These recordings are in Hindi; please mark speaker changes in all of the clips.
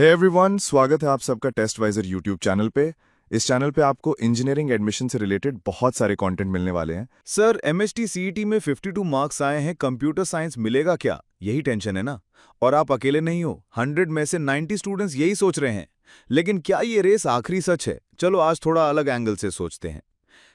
Speaker 1: हे एवरीवन, स्वागत है आप सबका टेस्टवाइजर यूट्यूब चैनल पे। इस चैनल पे आपको इंजीनियरिंग एडमिशन से रिलेटेड बहुत सारे कंटेंट मिलने वाले हैं।
Speaker 2: सर एमएचटी सीईटी में 52 मार्क्स आए हैं, कंप्यूटर साइंस मिलेगा क्या? यही टेंशन है ना। और आप अकेले नहीं हो, 100 में से 90 स्टूडेंट्स यही सोच रहे हैं। लेकिन क्या ये रेस आखिरी सच है? चलो आज थोड़ा अलग एंगल से सोचते हैं।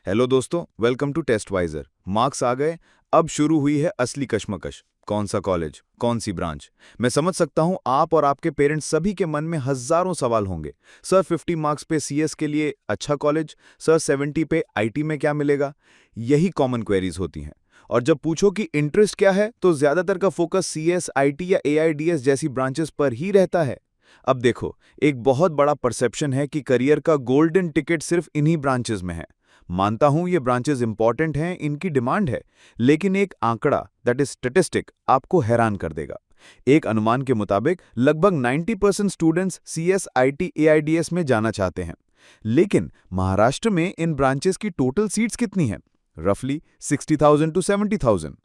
Speaker 2: हेलो दोस्तों, वेलकम टू टेस्टवाइजर। मार्क्स आ गए, अब शुरू हुई है असली कश्मकश। कौन सा कॉलेज, कौन सी ब्रांच? मैं समझ सकता हूं आप और आपके पेरेंट्स सभी के मन में हजारों सवाल होंगे। सर 50 मार्क्स पे सीएस के लिए अच्छा कॉलेज, सर 70 पे आईटी में क्या मिलेगा? यही कॉमन क्वेरीज होती हैं। और जब पूछो कि इंटरेस्ट क्या है, तो ज्यादातर का फोकस सीएस, आईटी या एआईडीएस जैसी ब्रांचेस पर ही रहता है। अब देखो, एक बहुत बड़ा परसेप्शन है कि करियर का गोल्डन टिकट सिर्फ इन्हीं ब्रांचेस में है। मानता हूं ये ब्रांचेस इंपॉर्टेंट हैं, इनकी डिमांड है। लेकिन एक आंकड़ा, दैट इज स्टैटिस्टिक, आपको हैरान कर देगा। एक अनुमान के मुताबिक लगभग 90% स्टूडेंट्स सीएस, आईटी, एआईडीएस में जाना चाहते हैं। लेकिन महाराष्ट्र में इन ब्रांचेस की टोटल सीट्स कितनी हैं? रफली 60,000 टू 70,000।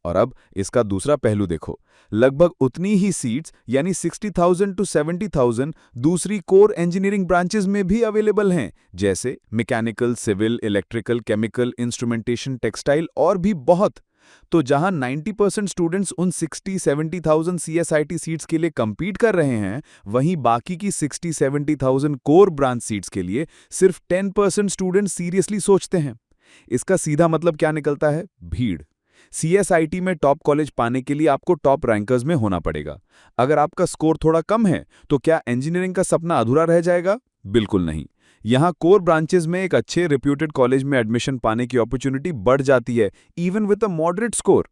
Speaker 2: और अब इसका दूसरा पहलू देखो, लगभग उतनी ही सीट्स यानी 60,000 टू 70,000 दूसरी कोर इंजीनियरिंग ब्रांचेस में भी अवेलेबल हैं, जैसे mechanical, civil, electrical, chemical, instrumentation, textile और भी बहुत। तो जहां 90% स्टूडेंट्स उन 60-70,000 सीएसआईटी सीट्स के लिए compete कर रहे हैं, वहीं बाकी की 60-70,000 कोर ब्रांच सीट्स के लिए सिर्फ 10% स्टूडेंट्स सीरियसली सोचते हैं। इसका सीधा मतलब क्या निकलता है? भीड़। सीएसआईटी में टॉप कॉलेज पाने के लिए आपको टॉप रैंकर्स में होना पड़ेगा। अगर आपका स्कोर थोड़ा कम है, तो क्या इंजीनियरिंग का सपना अधूरा रह जाएगा? बिल्कुल नहीं। यहाँ कोर ब्रांचेस में एक अच्छे रिप्यूटेड कॉलेज में एडमिशन पाने की अपॉर्चुनिटी बढ़ जाती है, even with a moderate score.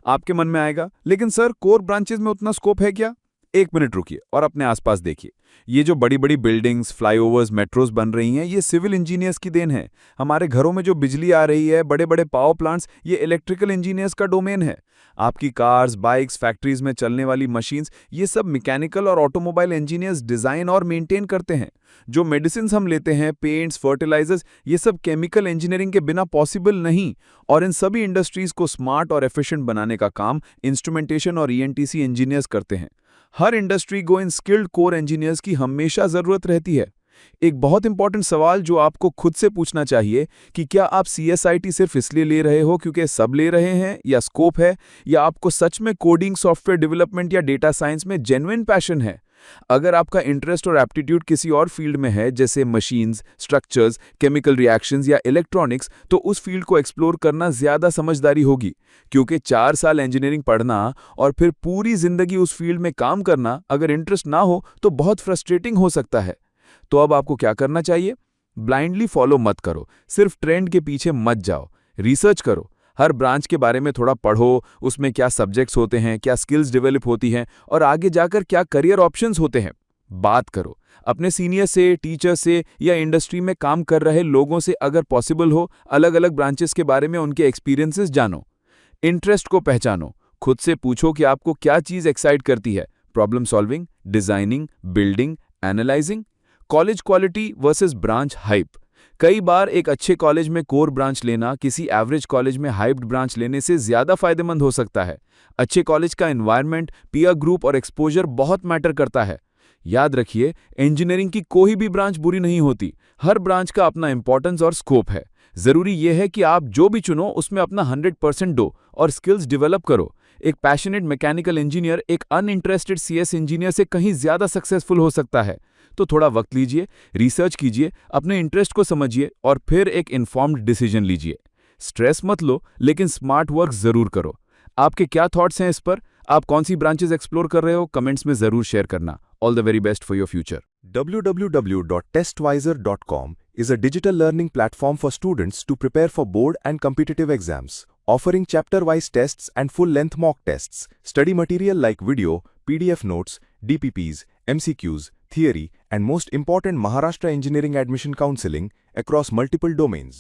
Speaker 2: आपके मन में आएगा, लेकिन सर कोर ब्रांचेस में उतना स्कोप है क्या? एक मिनट रुकिए और अपने आसपास देखिए। ये जो बड़ी बड़ी बिल्डिंग्स, फ्लाईओवर्स, मेट्रोज बन रही हैं, ये सिविल इंजीनियर्स की देन है। हमारे घरों में जो बिजली आ रही है, बड़े बड़े पावर प्लांट्स, ये इलेक्ट्रिकल इंजीनियर्स का डोमेन है। आपकी कार्स, बाइक्स, फैक्ट्रीज में चलने वाली मशीन्स, ये सब मैकेनिकल और ऑटोमोबाइल इंजीनियर्स डिजाइन और मेंटेन करते हैं। जो मेडिसिन हम लेते हैं, पेंट्स, फर्टिलाइजर्स, ये सब केमिकल इंजीनियरिंग के बिना पॉसिबल नहीं। और इन सभी इंडस्ट्रीज को स्मार्ट और एफिशिएंट बनाने का काम इंस्ट्रूमेंटेशन और ईएनटीसी इंजीनियर्स करते हैं। हर इंडस्ट्री को इन स्किल्ड कोर इंजीनियर्स की हमेशा जरूरत रहती है। एक बहुत इंपॉर्टेंट सवाल जो आपको खुद से पूछना चाहिए कि क्या आप सीएसआईटी सिर्फ इसलिए ले रहे हो क्योंकि सब ले रहे हैं, या स्कोप है, या आपको सच में कोडिंग, सॉफ्टवेयर डेवलपमेंट या डेटा साइंस में जेन्युइन पैशन है। अगर आपका इंटरेस्ट और एप्टीट्यूड किसी और फील्ड में है, जैसे मशीन्स, स्ट्रक्चर्स, केमिकल रिएक्शंस या इलेक्ट्रॉनिक्स, तो उस फील्ड को एक्सप्लोर करना ज्यादा समझदारी होगी। क्योंकि 4 साल इंजीनियरिंग पढ़ना और फिर पूरी जिंदगी उस फील्ड में काम करना, अगर इंटरेस्ट ना हो तो बहुत फ्रस्ट्रेटिंग हो सकता है। तो अब आपको क्या करना चाहिए? ब्लाइंडली फॉलो मत करो, सिर्फ ट्रेंड के पीछे मत जाओ। रिसर्च करो, हर ब्रांच के बारे में थोड़ा पढ़ो, उसमें क्या सब्जेक्ट्स होते हैं, क्या स्किल्स डेवलप होती हैं, और आगे जाकर क्या करियर ऑप्शंस होते हैं। बात करो अपने सीनियर से, टीचर से, या इंडस्ट्री में काम कर रहे लोगों से। अगर पॉसिबल हो, अलग अलग ब्रांचेस के बारे में उनके एक्सपीरियंसेस जानो। इंटरेस्ट को पहचानो, खुद से पूछो कि आपको क्या चीज एक्साइट करती है। Problem solving, designing, building, analysing. College quality versus branch hype. कई बार एक अच्छे कॉलेज में कोर ब्रांच लेना किसी एवरेज कॉलेज में हाइप्ड ब्रांच लेने से ज्यादा फायदेमंद हो सकता है। अच्छे कॉलेज का एनवायरनमेंट, पीयर ग्रुप और एक्सपोजर बहुत मैटर करता है। याद रखिए, इंजीनियरिंग की कोई भी ब्रांच बुरी नहीं होती। हर ब्रांच का अपना इंपॉर्टेंस और स्कोप है। जरूरी यह है कि आप जो भी चुनो उसमें अपना 100% दो और स्किल्स डेवलप करो। एक पैशनेट मैकेनिकल इंजीनियर एक अनइंटरेस्टेड सीएस इंजीनियर से कहीं ज्यादा सक्सेसफुल हो सकता है। तो थोड़ा वक्त लीजिए, रिसर्च कीजिए, अपने इंटरेस्ट को समझिए और फिर एक इन्फॉर्म्ड डिसीजन लीजिए। स्ट्रेस मत लो, लेकिन स्मार्ट वर्क जरूर करो। आपके क्या थॉट्स हैं इस पर? आप कौन सी ब्रांचेस एक्सप्लोर कर रहे हो? कमेंट्स में जरूर शेयर करना। All the very best for your future.
Speaker 1: www.testvisor.com is a digital learning platform for students to prepare for board and competitive exams, offering chapter-wise tests and full-length mock tests, study material like video, PDF notes, DPPs, MCQs, theory, and most important Maharashtra Engineering Admission Counseling across multiple domains.